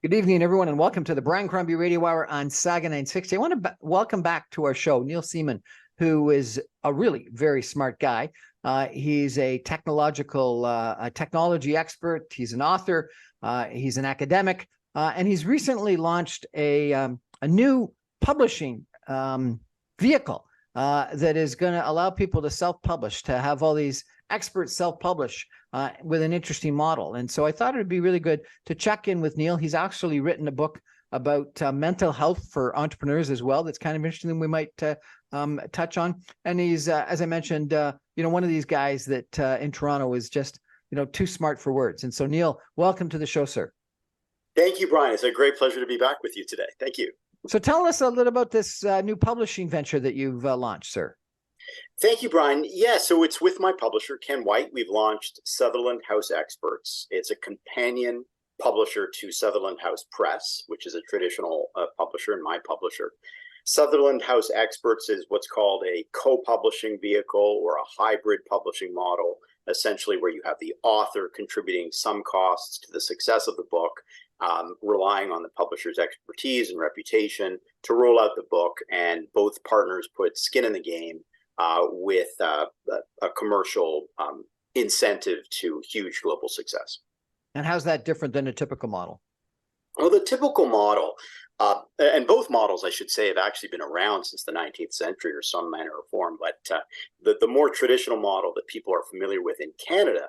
Good evening, everyone, and welcome to the Brian Crombie Radio Hour on Saga 960. I want to welcome back to our show Neil Seeman, who is a really very smart guy. He's a technology expert. He's an author. He's an academic, and he's recently launched a new publishing vehicle that is going to allow people to self-publish, to have all these experts self-publish with an interesting model. And so I thought it would be really good to check in with Neil. He's actually written a book about mental health for entrepreneurs as well. That's kind of interesting that we might touch on. And he's, as I mentioned, one of these guys that in Toronto is just, too smart for words. And so, Neil, welcome to the show, sir. Thank you, Brian. It's a great pleasure to be back with you today. Thank you. So tell us a little about this new publishing venture that you've launched, sir. Thank you, Brian. Yeah, so it's with my publisher, Ken White. We've launched Sutherland House Experts. It's a companion publisher to Sutherland House Press, which is a traditional publisher and my publisher. Sutherland House Experts is what's called a co-publishing vehicle or a hybrid publishing model, essentially where you have the author contributing some costs to the success of the book, relying on the publisher's expertise and reputation to roll out the book, and both partners put skin in the game with a commercial incentive to huge global success. And how's that different than a typical model? Well, the typical model, and both models, I should say, have actually been around since the 19th century or some manner or form. But the more traditional model that people are familiar with in Canada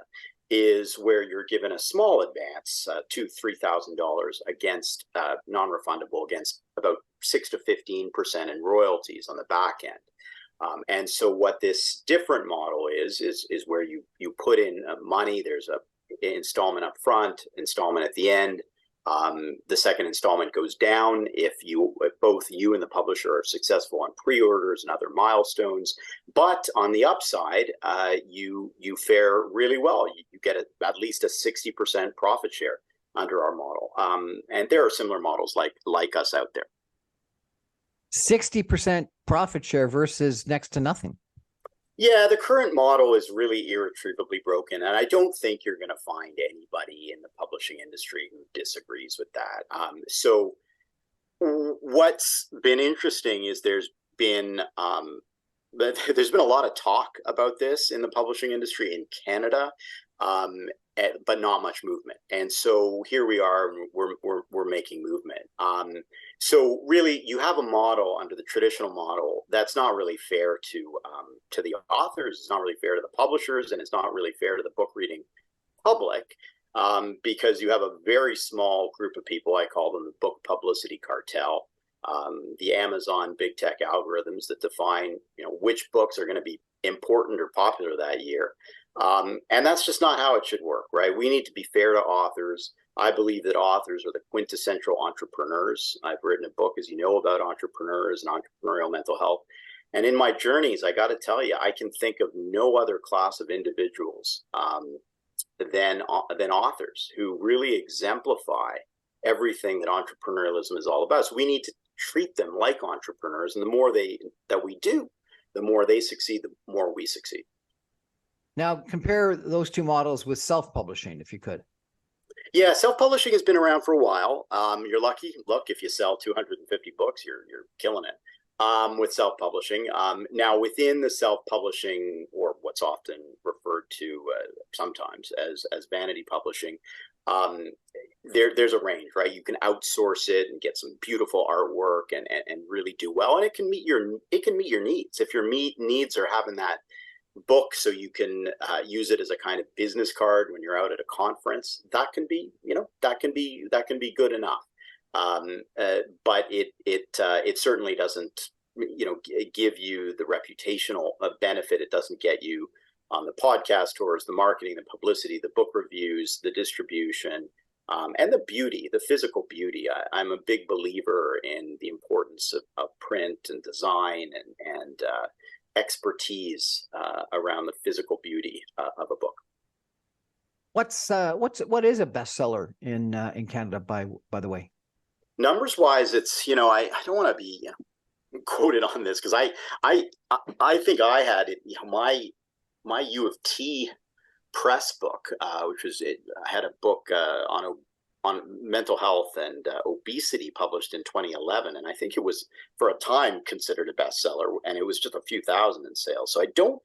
is where you're given a small advance, $2,000 to $3,000 against non-refundable, against about 6 to 15% in royalties on the back end. And so what this different model is where you put in money. There's a installment up front, installment at the end. The second installment goes down if both you and the publisher are successful on pre-orders and other milestones. But on the upside, you fare really well. You get at least a 60% profit share under our model. And there are similar models like us out there. 60% profit share versus next to nothing. Yeah, the current model is really irretrievably broken, and I don't think you're going to find anybody in the publishing industry who disagrees with that. So what's been interesting is there's been a lot of talk about this in the publishing industry in Canada, but not much movement. And so here we are, we're making movement. So really, you have a model under the traditional model that's not really fair to the authors. It's not really fair to the publishers, and it's not really fair to the book reading public, because you have a very small group of people. I call them the book publicity cartel, the Amazon big tech algorithms that define which books are going to be important or popular that year. And that's just not how it should work, right? We need to be fair to authors. I believe that authors are the quintessential entrepreneurs. I've written a book, as you know, about entrepreneurs and entrepreneurial mental health. And in my journeys, I got to tell you, I can think of no other class of individuals than authors who really exemplify everything that entrepreneurialism is all about. So we need to treat them like entrepreneurs. And the more that we do, the more they succeed, the more we succeed. Now, compare those two models with self-publishing, if you could. Yeah, self-publishing has been around for a while. You're lucky. Look, if you sell 250 books, you're killing it with self-publishing. Now, within the self-publishing, or what's often referred to sometimes as vanity publishing, there's a range, right? You can outsource it and get some beautiful artwork and really do well, and it can meet your needs. If your needs are having that book so you can use it as a kind of business card when you're out at a conference, that can be good enough. But it certainly doesn't give you the reputational benefit. It doesn't get you on the podcast tours, the marketing, the publicity, the book reviews, the distribution, and the beauty, the physical beauty. I'm a big believer in the importance of print and design and expertise around the physical beauty of a book. What is a bestseller in Canada, by the way? Numbers wise, it's I don't want to be quoted on this because I think I had it. My U of T press book, which was I had a book on on mental health and obesity published in 2011, and I think it was for a time considered a bestseller, and it was just a few thousand in sales. So I don't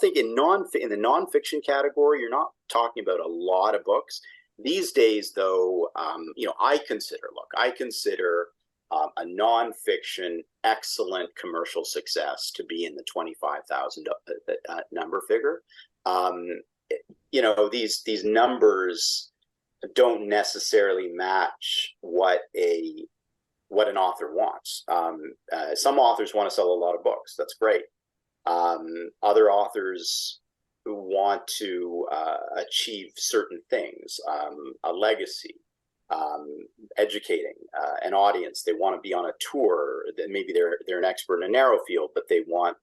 think in the nonfiction category you're not talking about a lot of books these days. Though, I consider a nonfiction excellent commercial success to be in the 25,000 number figure. These numbers don't necessarily match what an author wants. Some authors want to sell a lot of books. That's great. Other authors want to achieve certain things, a legacy, educating an audience. They want to be on a tour. Maybe they're an expert in a narrow field, but they want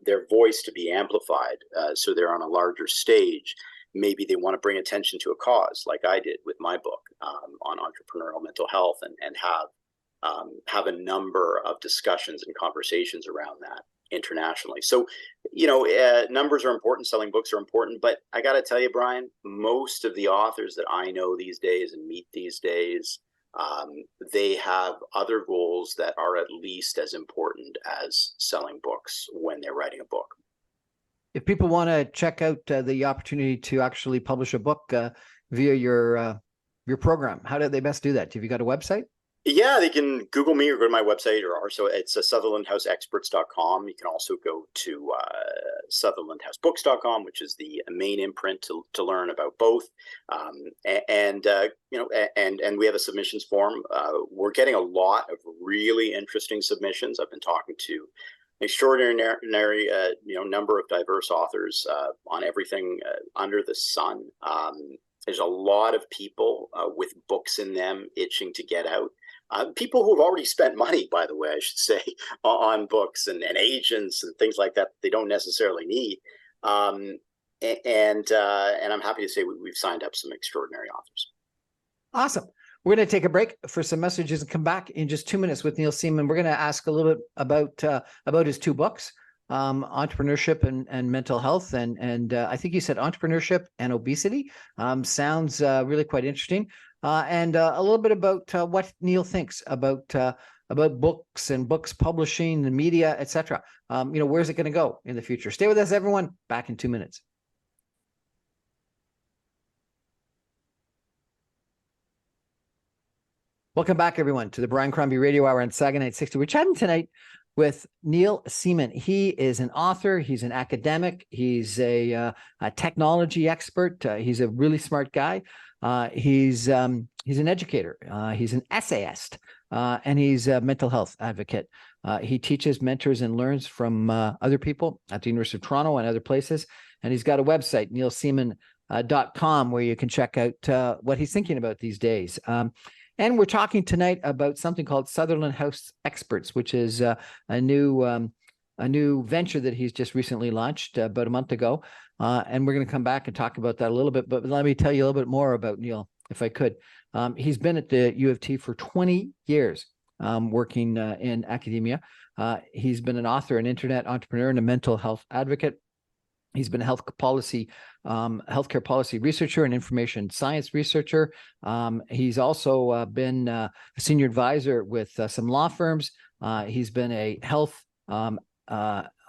their voice to be amplified, so they're on a larger stage. Maybe they want to bring attention to a cause, like I did with my book on entrepreneurial mental health, and have a number of discussions and conversations around that internationally. So, numbers are important, selling books are important, but I got to tell you, Brian, most of the authors that I know these days and meet these days, they have other goals that are at least as important as selling books when they're writing a book. If people want to check out the opportunity to actually publish a book via your program, how do they best do that? Have you got a website? Yeah, they can Google me or go to my website, or so it's sutherlandhouseexperts.com. You can also go to sutherlandhousebooks.com, which is the main imprint to learn about both. And we have a submissions form. We're getting a lot of really interesting submissions. I've been talking to extraordinary number of diverse authors on everything under the sun. There's a lot of people with books in them itching to get out. People who have already spent money, by the way, I should say, on books, and agents and things like that they don't necessarily need. And I'm happy to say we've signed up some extraordinary authors. Awesome. We're going to take a break for some messages and come back in just 2 minutes with Neil Seeman. We're going to ask a little bit about his two books, entrepreneurship and mental health. And I think you said entrepreneurship and obesity. Sounds really quite interesting. And a little bit about what Neil thinks about books and books publishing, the media, etc. Where's it going to go in the future? Stay with us, everyone. Back in 2 minutes. Welcome back, everyone, to the Brian Crombie Radio Hour on Saga 960. We're chatting tonight with Neil Seeman. He is an author. He's an academic. He's a technology expert. He's a really smart guy. He's an educator. He's an essayist, and he's a mental health advocate. He teaches, mentors, and learns from other people at the University of Toronto and other places. And he's got a website, neilseeman.com, where you can check out what he's thinking about these days. And we're talking tonight about something called Sutherland House Experts, which is a new venture that he's just recently launched about a month ago. And we're going to come back and talk about that a little bit. But let me tell you a little bit more about Neil, if I could. He's been at the U of T for 20 years, working in academia. He's been an author, an internet entrepreneur, and a mental health advocate. He's been a healthcare policy researcher and information science researcher. He's also been a senior advisor with some law firms. He's been a health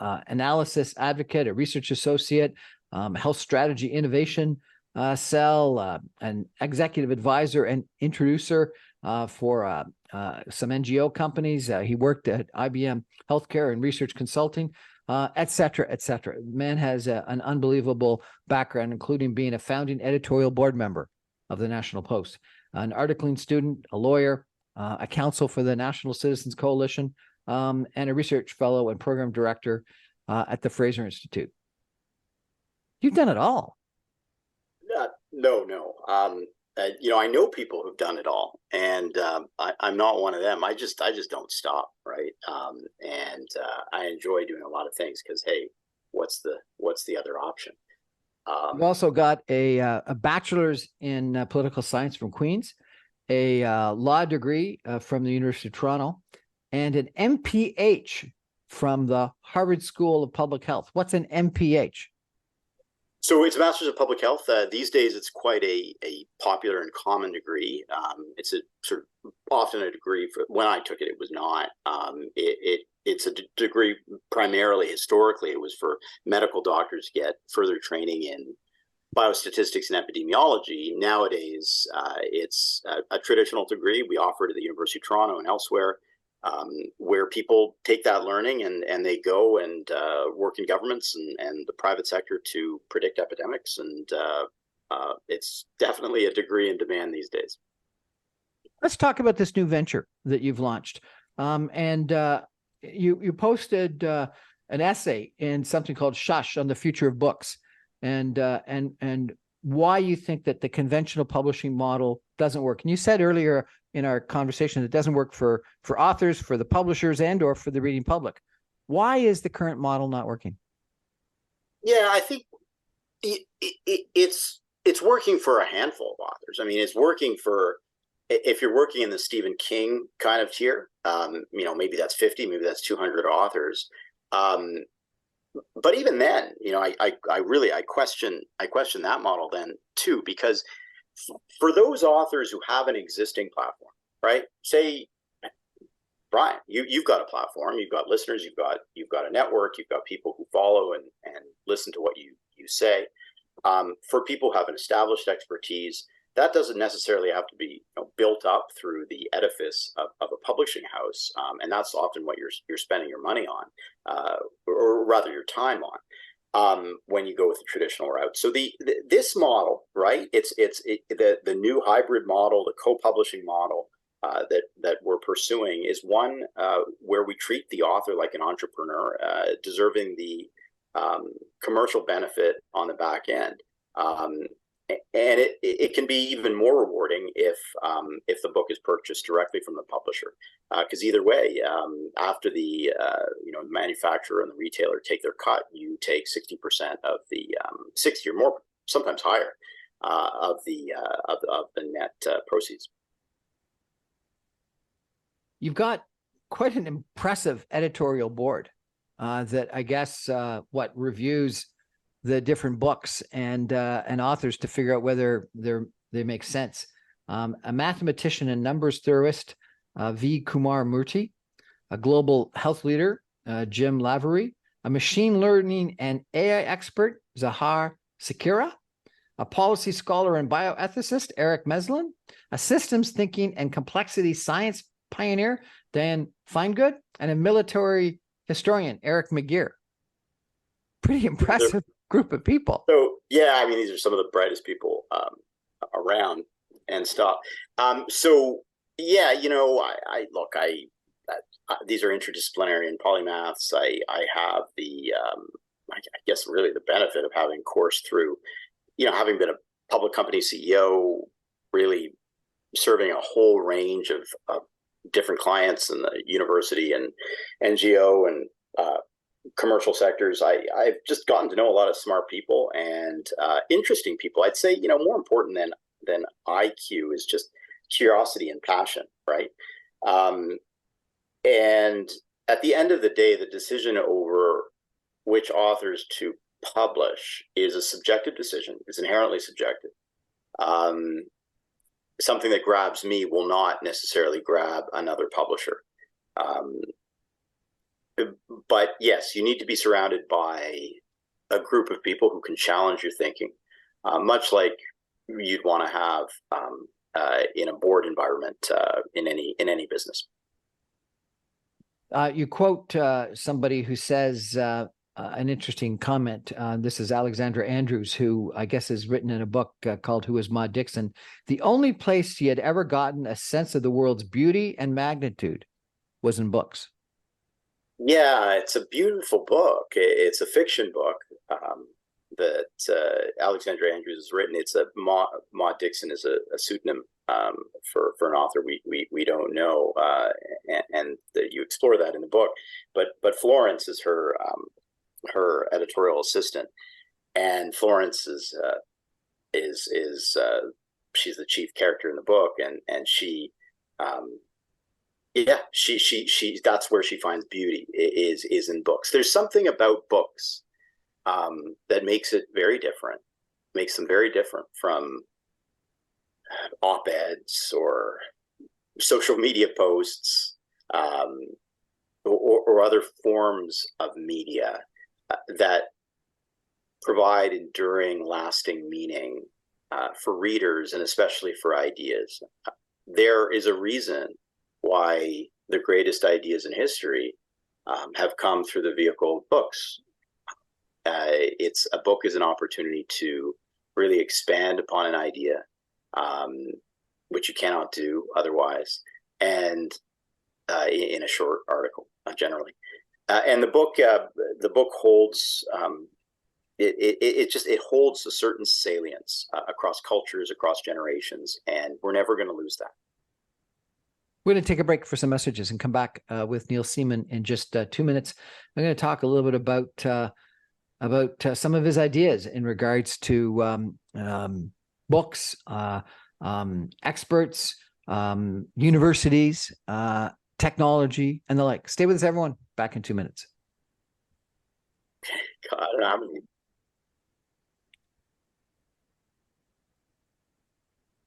analysis advocate, a research associate, health strategy innovation cell, an executive advisor and introducer for some NGO companies. He worked at IBM Healthcare and Research Consulting, et cetera, et cetera. The man has an unbelievable background, including being a founding editorial board member of the National Post, an articling student, a lawyer, a counsel for the National Citizens Coalition, and a research fellow and program director at the Fraser Institute. You've done it all. No. I know people who've done it all, and I'm not one of them. I just don't stop, right? And I enjoy doing a lot of things because, hey, what's the other option? You've also got a bachelor's in political science from Queen's, a law degree from the University of Toronto, and an MPH from the Harvard School of Public Health. What's an MPH? So it's a Master's of Public Health. These days, it's quite a popular and common degree. It's a sort of often a degree. When I took it, it was not. It's a degree primarily historically. It was for medical doctors to get further training in biostatistics and epidemiology. Nowadays, it's a traditional degree we offer to the University of Toronto and elsewhere, where people take that learning and they go and work in governments and the private sector to predict epidemics. And it's definitely a degree in demand these days. Let's talk about this new venture that you've launched. You posted an essay in something called Shush on the future of books, and why you think that the conventional publishing model doesn't work. And you said earlier in our conversation that it doesn't work for authors, for the publishers, and or for the reading public. Why is the current model not working? Yeah, I think it's working for a handful of authors. I mean, it's working for, if you're working in the Stephen King kind of tier, maybe that's 50, maybe that's 200 authors. But even then, I question that model then too, because for those authors who have an existing platform, right? Say, Brian, you've got a platform, you've got listeners, you've got a network, you've got people who follow and listen to what you say. For people who have an established expertise, that doesn't necessarily have to be built up through the edifice of a publishing house, and that's often what you're spending your money on, or rather your time on, when you go with the traditional route. So this model, right? It's the new hybrid model, the co-publishing model that we're pursuing is one where we treat the author like an entrepreneur, deserving the commercial benefit on the back end. And it can be even more rewarding if the book is purchased directly from the publisher, because either way, after the manufacturer and the retailer take their cut, you take 60% of the 60 or more, sometimes higher, of the net proceeds. You've got quite an impressive editorial board that I guess reviews the different books and authors to figure out whether they make sense. A mathematician and numbers theorist, V. Kumar Murthy, a global health leader, Jim Lavery, a machine learning and AI expert, Zahar Sakira, a policy scholar and bioethicist, Eric Meslin, a systems thinking and complexity science pioneer, Dan Finegood, and a military historian, Eric McGeer. Pretty impressive group of people. So yeah, I mean, these are some of the brightest people around and stuff. So yeah, these are interdisciplinary and polymaths. I have the I guess really the benefit of having coursed through, having been a public company CEO, really serving a whole range of different clients in the university and NGO and commercial sectors. I've just gotten to know a lot of smart people and interesting people. I'd say, more important than IQ is just curiosity and passion, right? And at the end of the day, the decision over which authors to publish is a subjective decision. It's inherently subjective. Something that grabs me will not necessarily grab another publisher. But yes, you need to be surrounded by a group of people who can challenge your thinking, much like you'd want to have in a board environment in any business. You quote somebody who says an interesting comment. This is Alexandra Andrews, who I guess has written in a book called Who is Ma Dixon? The only place she had ever gotten a sense of the world's beauty and magnitude was in books. Yeah, it's a beautiful book. It's a fiction book that Alexandra Andrews has written. It's Maud Dixon is a pseudonym for an author we don't know, and you explore that in the book. But Florence is her editorial assistant, and Florence is she's the chief character in the book, and she. Yeah, she that's where she finds beauty is in books. There's something about books that makes it very different, makes them very different from op-eds or social media posts, or other forms of media that provide enduring, lasting meaning for readers and especially for ideas. There is a reason why the greatest ideas in history have come through the vehicle of books. A book is an opportunity to really expand upon an idea, which you cannot do otherwise, and in a short article, generally. And the book holds it holds a certain salience across cultures, across generations, and we're never going to lose that. We're going to take a break for some messages and come back with Neil Seeman in just 2 minutes. I'm going to talk a little bit about some of his ideas in regards to books, experts, universities, technology, and the like. Stay with us, everyone. Back in 2 minutes. God,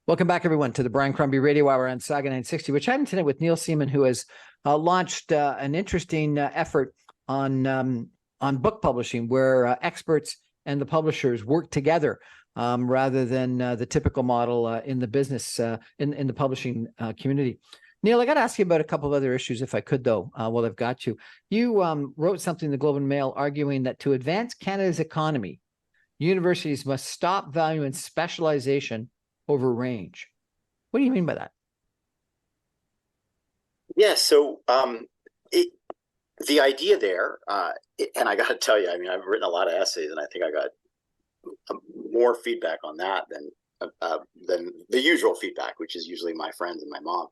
Welcome back, everyone, to the Brian Crombie Radio Hour on Saga 960. We're chatting tonight with Neil Seeman, who has launched an interesting effort on book publishing, where experts and the publishers work together rather than the typical model in the business, in the publishing community. Neil, I got to ask you about a couple of other issues, if I could, though, while I've got you. You wrote something in the Globe and Mail arguing that to advance Canada's economy, universities must stop valuing specialization over range. What do you mean by that? Yeah, so the idea there, and I got to tell you, I mean, I've written a lot of essays, and I think I got more feedback on that than the usual feedback, which is usually my friends and my mom.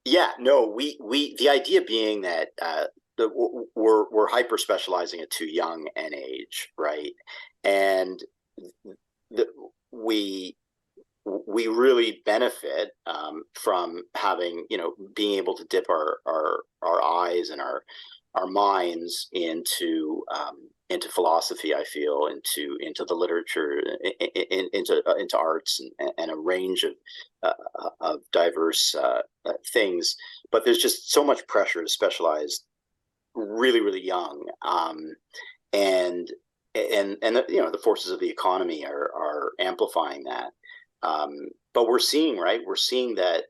The idea being that we're hyper specializing at too young an age, right? And we really benefit from having, being able to dip our eyes and our minds into philosophy. I feel into the literature, into arts and a range of diverse things. But there's just so much pressure to specialize really, really young, and the forces of the economy are amplifying that. But we're seeing that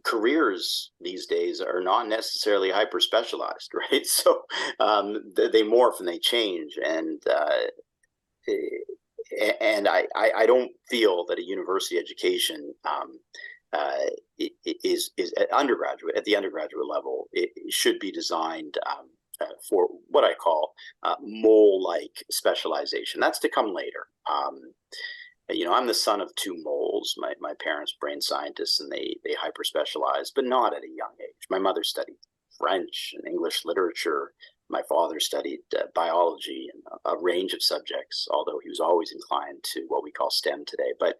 careers these days are not necessarily hyper specialized, right? So they morph and they change, and I don't feel that a university education is at the undergraduate level. It should be designed for what I call mole-like specialization. That's to come later. I'm the son of two moles. My parents, brain scientists, and they hyper specialized, but not at a young age. My mother studied French and English literature. My father studied biology and a range of subjects, although he was always inclined to what we call STEM today. But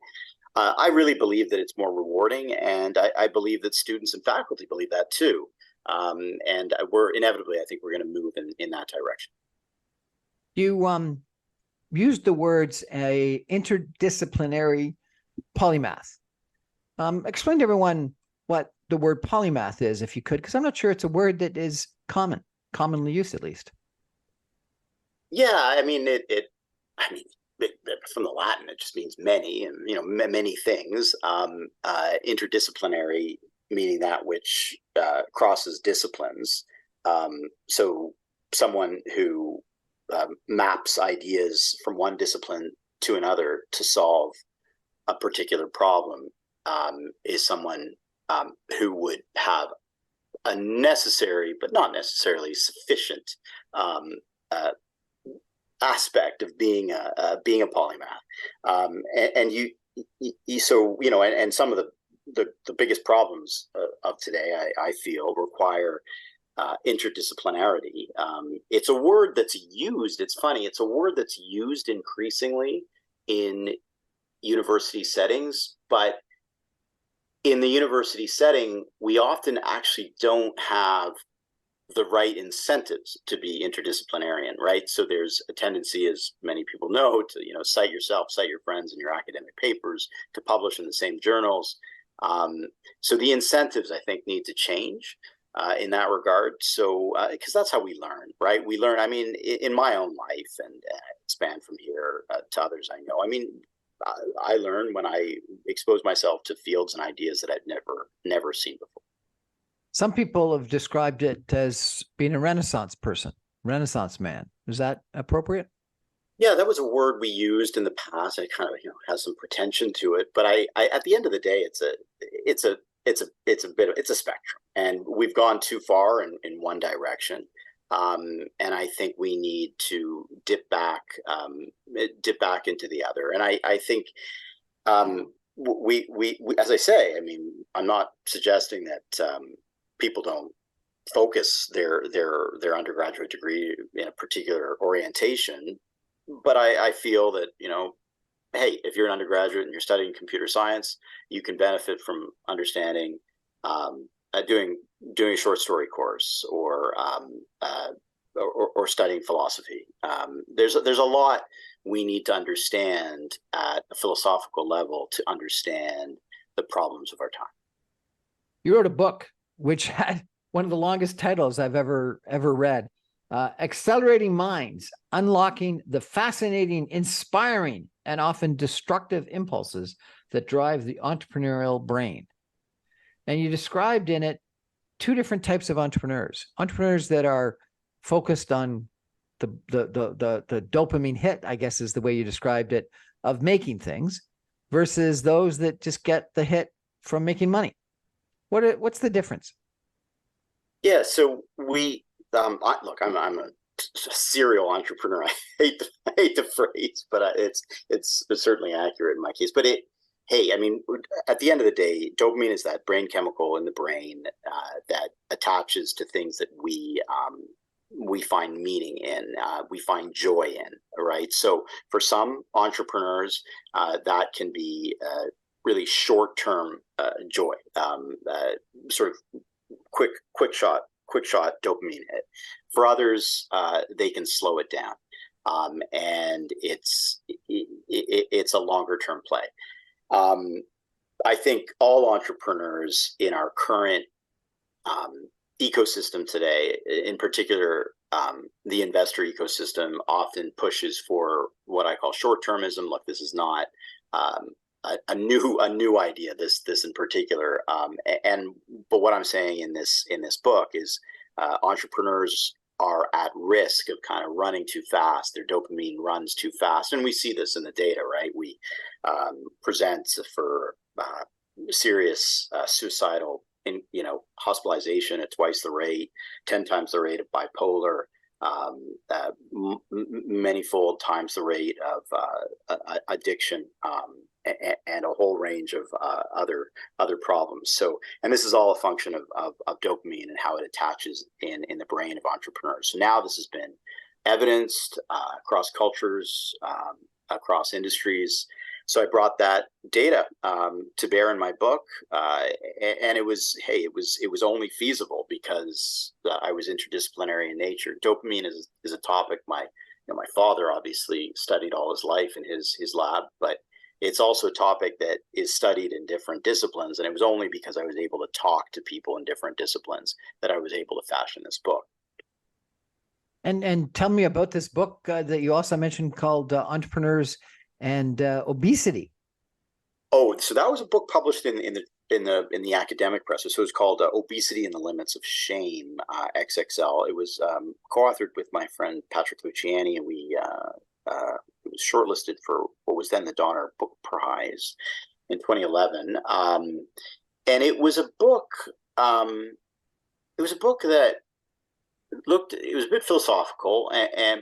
I really believe that it's more rewarding, and I believe that students and faculty believe that too. And we're inevitably, I think we're going to move in that direction. You used the words a interdisciplinary polymath. Explain to everyone what the word polymath is, if you could, because I'm not sure it's a word that is commonly used, at least. Yeah, I mean, from the Latin, it just means many, and many things. Interdisciplinary meaning that which crosses disciplines. So someone who maps ideas from one discipline to another to solve a particular problem is someone who would have a necessary but not necessarily sufficient aspect of being a polymath. And some of the biggest problems of today, I feel, require interdisciplinarity. It's a word that's used. It's funny. It's a word that's used increasingly in university settings, but in the university setting, we often actually don't have the right incentives to be interdisciplinarian, right? So there's a tendency, as many people know, to cite yourself, cite your friends in your academic papers, to publish in the same journals. So the incentives, I think, need to change in that regard. So because that's how we learn, right? We learn. I mean, in my own life, and expand from here to others I know. I mean, I learn when I expose myself to fields and ideas that I've never seen before. Some people have described it as being a Renaissance person, Renaissance man. Is that appropriate? Yeah, that was a word we used in the past. It kind of has some pretension to it, but I at the end of the day, it's a spectrum, and we've gone too far in one direction, and I think we need to dip back into the other. And I think we as I say, I mean, I'm not suggesting that people don't focus their undergraduate degree in a particular orientation. But I feel that, hey, if you're an undergraduate and you're studying computer science, you can benefit from understanding, doing a short story course, or studying philosophy. There's a lot we need to understand at a philosophical level to understand the problems of our time. You wrote a book which had one of the longest titles I've ever read. Accelerating Minds, Unlocking the Fascinating, Inspiring, and Often Destructive Impulses That Drive the Entrepreneurial Brain. And you described in it two different types of entrepreneurs that are focused on the dopamine hit, I guess is the way you described it, of making things, versus those that just get the hit from making money. What's the difference? Yeah, so look, I'm a serial entrepreneur. I hate the phrase, but it's certainly accurate in my case. But hey, I mean, at the end of the day, dopamine is that brain chemical in the brain that attaches to things that we find meaning in, we find joy in, right? So for some entrepreneurs, that can be really short-term joy, sort of quick shot dopamine hit. For others, they can slow it down, and it's a longer term play. I think all entrepreneurs in our current ecosystem today, in particular, the investor ecosystem, often pushes for what I call short-termism. Look, this is not a new idea. This in particular, but what I'm saying in this book is entrepreneurs are at risk of kind of running too fast. Their dopamine runs too fast, and we see this in the data, right? We present for serious suicidal, hospitalization at twice the rate, 10 times the rate of bipolar, many-fold times the rate of addiction, and a whole range of other problems. So, and this is all a function of dopamine and how it attaches in the brain of entrepreneurs. So now this has been evidenced across cultures, across industries. So I brought that data to bear in my book, and it was only feasible because I was interdisciplinary in nature. Dopamine is a topic my father obviously studied all his life in his lab, but it's also a topic that is studied in different disciplines, and it was only because I was able to talk to people in different disciplines that I was able to fashion this book. And tell me about this book that you also mentioned called Entrepreneurs and Obesity. Oh, so that was a book published in the academic press. So it's called Obesity and the Limits of Shame, XXL. It was co-authored with my friend Patrick Luciani, and we it was shortlisted for what was then the Donner Book Prize in 2011. And it was a book. It was a book that it was a bit philosophical,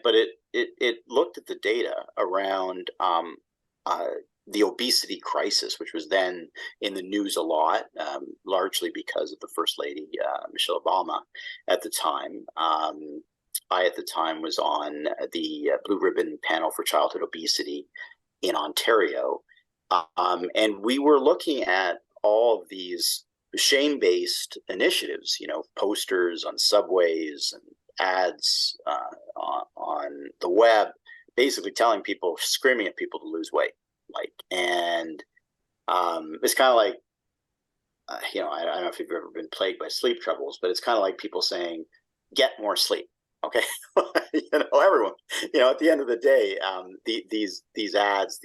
but it looked at the data around the obesity crisis, which was then in the news a lot, largely because of the First Lady, Michelle Obama, at the time. I, at the time, was on the Blue Ribbon panel for childhood obesity in Ontario. And we were looking at all of these shame-based initiatives, posters on subways and ads on the web, basically telling people, screaming at people to lose weight. And it's kind of like, I don't know if you've ever been plagued by sleep troubles, but it's kind of like people saying, get more sleep. Okay. Everyone, at the end of the day, these ads,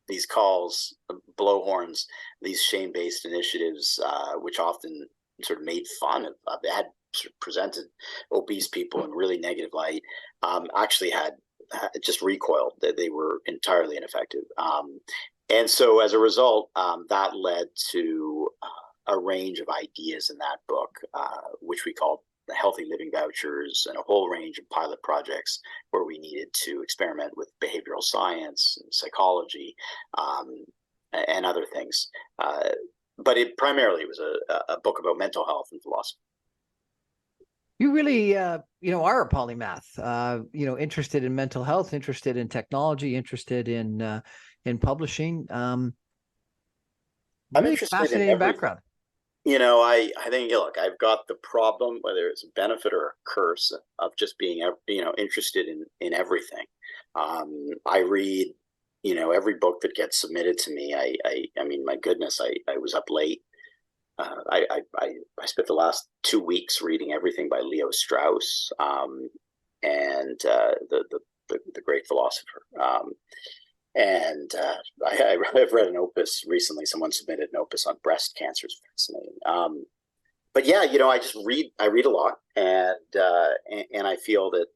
these calls, blowhorns, these shame-based initiatives, which often sort of made fun of had sort of presented obese people in really negative light, actually had just recoiled. They were entirely ineffective. And so as a result, that led to a range of ideas in that book, which we called the healthy living vouchers, and a whole range of pilot projects where we needed to experiment with behavioral science and psychology, and other things. But it primarily was a book about mental health and philosophy. You really, are a polymath, interested in mental health, interested in technology, interested in publishing. I'm Really interested fascinating in everything. background. I think, look, I've got the problem, whether it's a benefit or a curse, of just being, interested in everything. I read, every book that gets submitted to me. I mean, my goodness, I was up late. I spent the last 2 weeks reading everything by Leo Strauss, and the great philosopher. And I've read an opus recently. Someone submitted an opus on breast cancer. It's fascinating. But yeah, I read a lot, and I feel that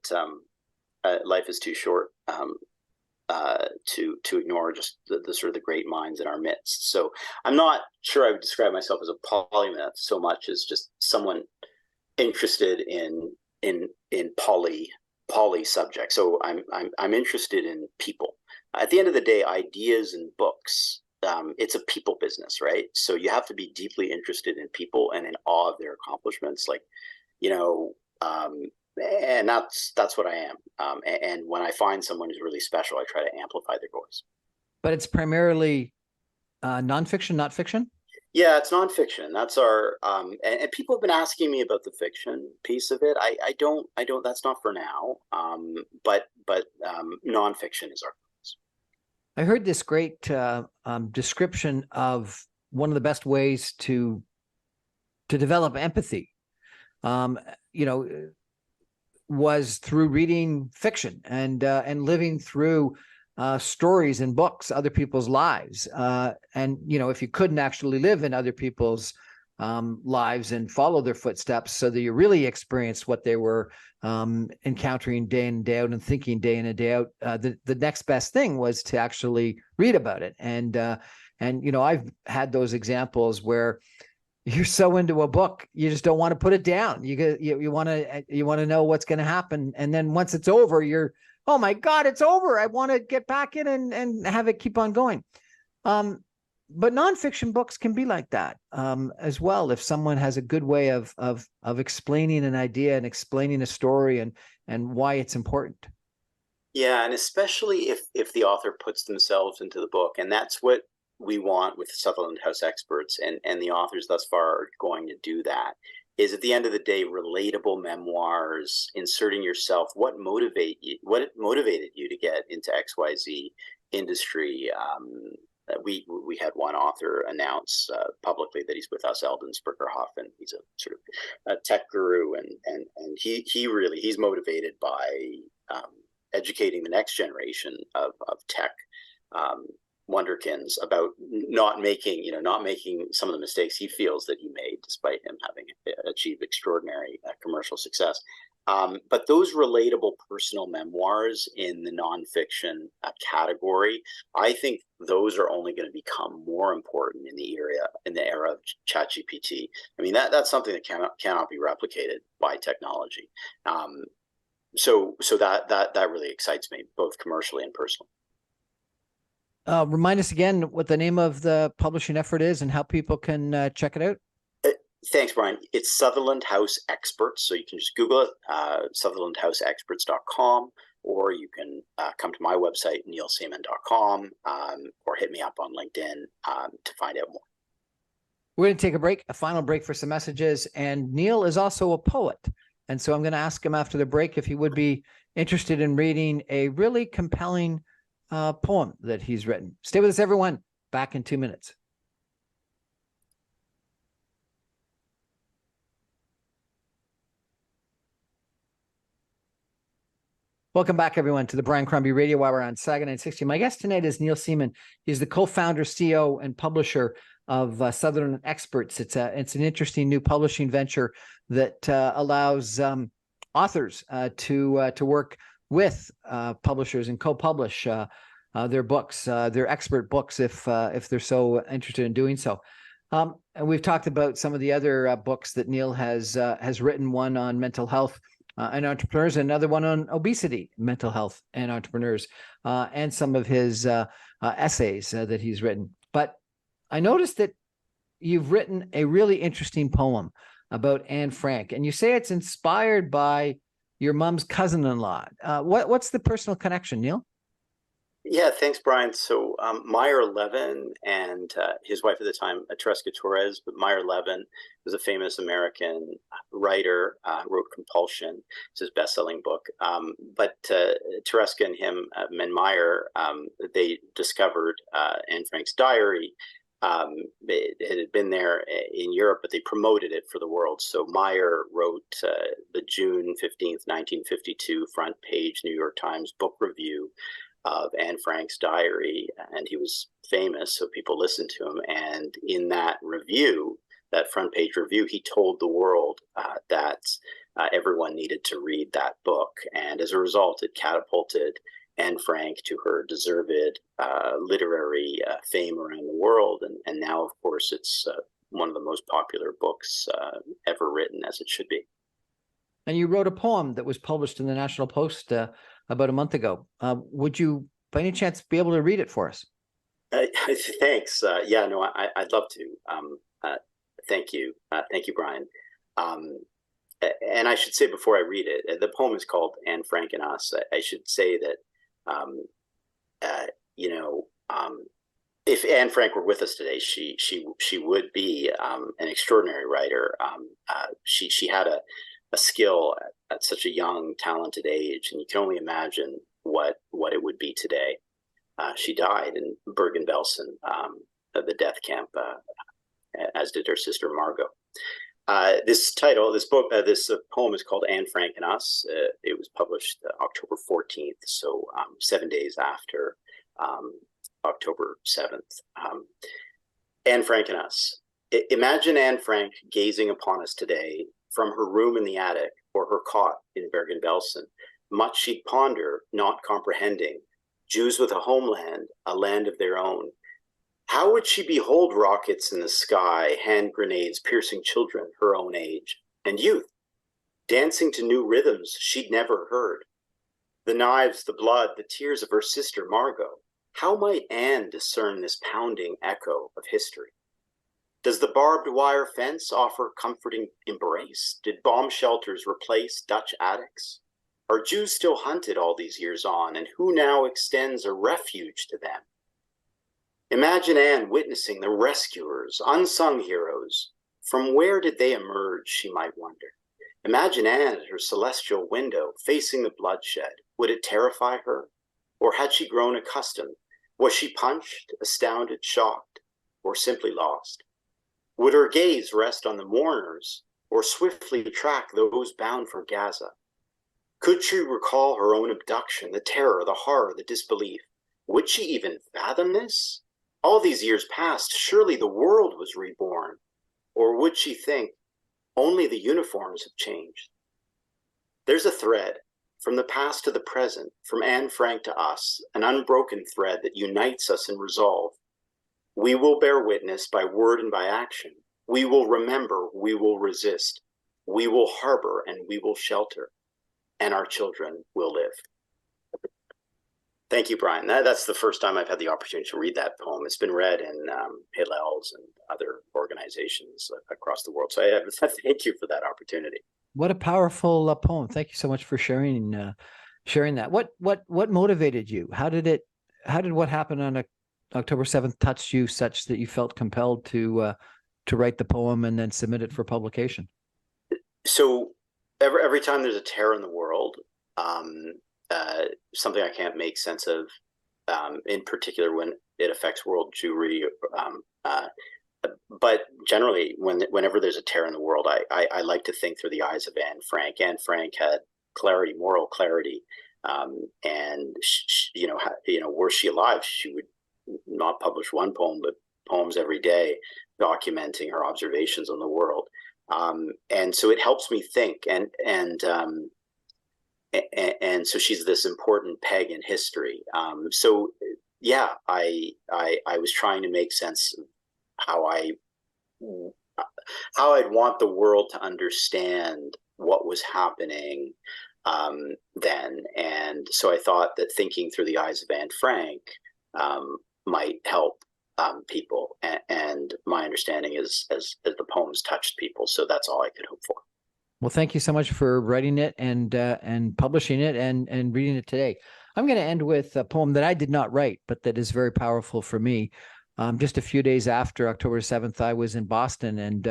life is too short to ignore just the sort of the great minds in our midst. So I'm not sure I would describe myself as a polymath so much as just someone interested in poly subjects. So I'm interested in people. At the end of the day, ideas and books, it's a people business, right? So you have to be deeply interested in people and in awe of their accomplishments. And that's what I am. And when I find someone who's really special, I try to amplify their voice. But it's primarily nonfiction, not fiction? Yeah, it's nonfiction. That's our and people have been asking me about the fiction piece of it. I don't. That's not for now. But nonfiction is our focus. I heard this great description of one of the best ways to develop empathy. Was through reading fiction and living through stories and books, other people's lives. And, if you couldn't actually live in other people's lives and follow their footsteps so that you really experienced what they were encountering day in and day out and thinking day in and day out, the next best thing was to actually read about it. And I've had those examples where you're so into a book, you just don't want to put it down. You want to know what's going to happen. And then once it's over, you're, oh my God, it's over. I want to get back in and have it keep on going. But nonfiction books can be like that as well. If someone has a good way of explaining an idea and explaining a story and why it's important. Yeah. And especially if the author puts themselves into the book, and that's what we want with Sutherland House experts, and the authors thus far are going to do that, is at the end of the day, relatable memoirs, inserting yourself, what motivated you to get into XYZ industry. We had one author announce publicly that he's with us, Eldon Spurkerhoff, and he's a sort of a tech guru, and he's motivated by educating the next generation of tech wonderkins about not making some of the mistakes he feels that he made, despite him having achieved extraordinary commercial success. But those relatable personal memoirs in the nonfiction category, I think those are only going to become more important in the era of ChatGPT. I mean, that's something that cannot be replicated by technology. So that really excites me, both commercially and personally. Remind us again what the name of the publishing effort is and how people can check it out. Thanks, Brian. It's Sutherland House Experts. So you can just Google it, sutherlandhouseexperts.com, or you can come to my website, neilseeman.com, or hit me up on LinkedIn to find out more. We're going to take a break, a final break for some messages. And Neil is also a poet. And so I'm going to ask him after the break if he would be interested in reading a really compelling poem that he's written. Stay with us, everyone. Back in 2 minutes. Welcome back, everyone, to the Brian Crombie Radio Hour on Saga 960. My guest tonight is Neil Seeman. He's the co-founder, CEO, and publisher of Southern Experts. It's an interesting new publishing venture that allows authors to work with publishers and co-publish their books, their expert books, if they're so interested in doing so. And we've talked about some of the other books that Neil has written. One on mental health and entrepreneurs, another one on obesity, mental health, and entrepreneurs, and some of his essays that he's written. But I noticed that you've written a really interesting poem about Anne Frank, and you say it's inspired by your mom's cousin-in-law. What's the personal connection, Neil? Yeah, thanks, Brian. So Meyer Levin and his wife at the time, Tereska Torres, but Meyer Levin was a famous American writer, wrote Compulsion. It's his best-selling book. But Tereska and him, and Meyer, they discovered Anne Frank's diary. It had been there in Europe, but they promoted it for the world. So Meyer wrote the June 15th, 1952 front page New York Times book review of Anne Frank's diary, and he was famous, so people listened to him. And in that review, that front page review, he told the world that everyone needed to read that book. And as a result, it catapulted Anne Frank to her deserved literary fame around the world. And now, of course, it's one of the most popular books ever written, as it should be. And you wrote a poem that was published in the National Post about a month ago. Would you, by any chance, be able to read it for us? Thanks. Yeah, no, I'd love to. Thank you. Thank you, Brian. And I should say before I read it, the poem is called Anne Frank and Us. I should say that, if Anne Frank were with us today, she would be an extraordinary writer. She had a skill at such a young, talented age, and you can only imagine what it would be today. She died in Bergen-Belsen, the death camp, as did her sister Margot. This poem is called Anne Frank and Us. It was published October 14th, so 7 days after October 7th. Anne Frank and Us. Imagine Anne Frank gazing upon us today from her room in the attic or her cot in Bergen-Belsen. Much she'd ponder, not comprehending. Jews with a homeland, a land of their own. How would she behold rockets in the sky, hand grenades piercing children her own age, and youth, dancing to new rhythms she'd never heard? The knives, the blood, the tears of her sister Margot. How might Anne discern this pounding echo of history? Does the barbed wire fence offer comforting embrace? Did bomb shelters replace Dutch attics? Are Jews still hunted all these years on, and who now extends a refuge to them? Imagine Anne witnessing the rescuers, unsung heroes. From where did they emerge, she might wonder. Imagine Anne at her celestial window, facing the bloodshed. Would it terrify her? Or had she grown accustomed? Was she punched, astounded, shocked, or simply lost? Would her gaze rest on the mourners, or swiftly track those bound for Gaza? Could she recall her own abduction, the terror, the horror, the disbelief? Would she even fathom this? All these years passed, surely the world was reborn. Or would she think, only the uniforms have changed? There's a thread, from the past to the present, from Anne Frank to us, an unbroken thread that unites us in resolve. We will bear witness by word and by action. We will remember, we will resist. We will harbor and we will shelter. And our children will live. Thank you, Brian. That's the first time I've had the opportunity to read that poem. It's been read in Hillel's and other organizations across the world. So I thank you for that opportunity. What a powerful poem. Thank you so much for sharing that. What motivated you? How did what happened on October 7th touch you such that you felt compelled to to write the poem and then submit it for publication? So every time there's a tear in the world, something I can't make sense of, in particular when it affects world Jewry, but generally whenever there's a tear in the world, I like to think through the eyes of Anne Frank. Anne Frank had clarity, moral clarity, and were she alive, she would not publish one poem, but poems every day, documenting her observations on the world. And so it helps me think, and so she's this important peg in history. So yeah, I was trying to make sense of how I'd want the world to understand what was happening then. And so I thought that thinking through the eyes of Anne Frank might help people. And my understanding is as the poems touched people. So that's all I could hope for. Well, thank you so much for writing it and publishing it and reading it today. I'm going to end with a poem that I did not write, but that is very powerful for me. Just a few days after October 7th, I was in Boston and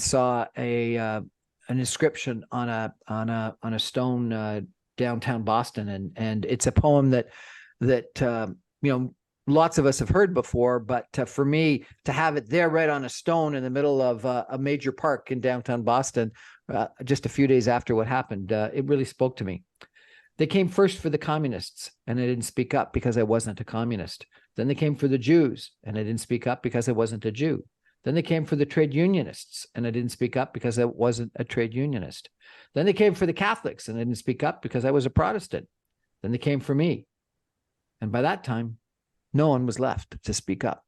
saw an inscription on a stone downtown Boston, and it's a poem that lots of us have heard before, but for me to have it there right on a stone in the middle of a major park in downtown Boston, just a few days after what happened, it really spoke to me. They came first for the communists, and I didn't speak up because I wasn't a communist. Then they came for the Jews, and I didn't speak up because I wasn't a Jew. Then they came for the trade unionists, and I didn't speak up because I wasn't a trade unionist. Then they came for the Catholics, and I didn't speak up because I was a Protestant. Then they came for me. And by that time, no one was left to speak up.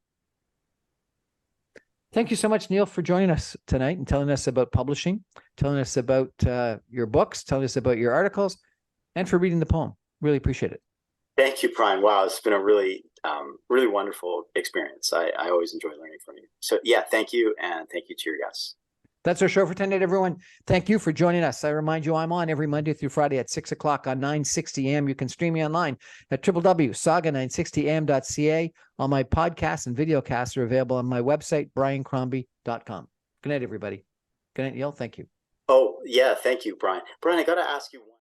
Thank you so much, Neil, for joining us tonight and telling us about publishing, telling us about your books, telling us about your articles, and for reading the poem. Really appreciate it. Thank you, Brian. Wow, it's been a really, really wonderful experience. I always enjoy learning from you. So yeah, thank you. And thank you to your guests. That's our show for tonight, everyone. Thank you for joining us. I remind you, I'm on every Monday through Friday at 6 o'clock on 960 AM. You can stream me online at www.saga960am.ca. All my podcasts and videocasts are available on my website, briancrombie.com. Good night, everybody. Good night, Neil. Thank you. Oh, yeah. Thank you, Brian. Brian, I got to ask you one.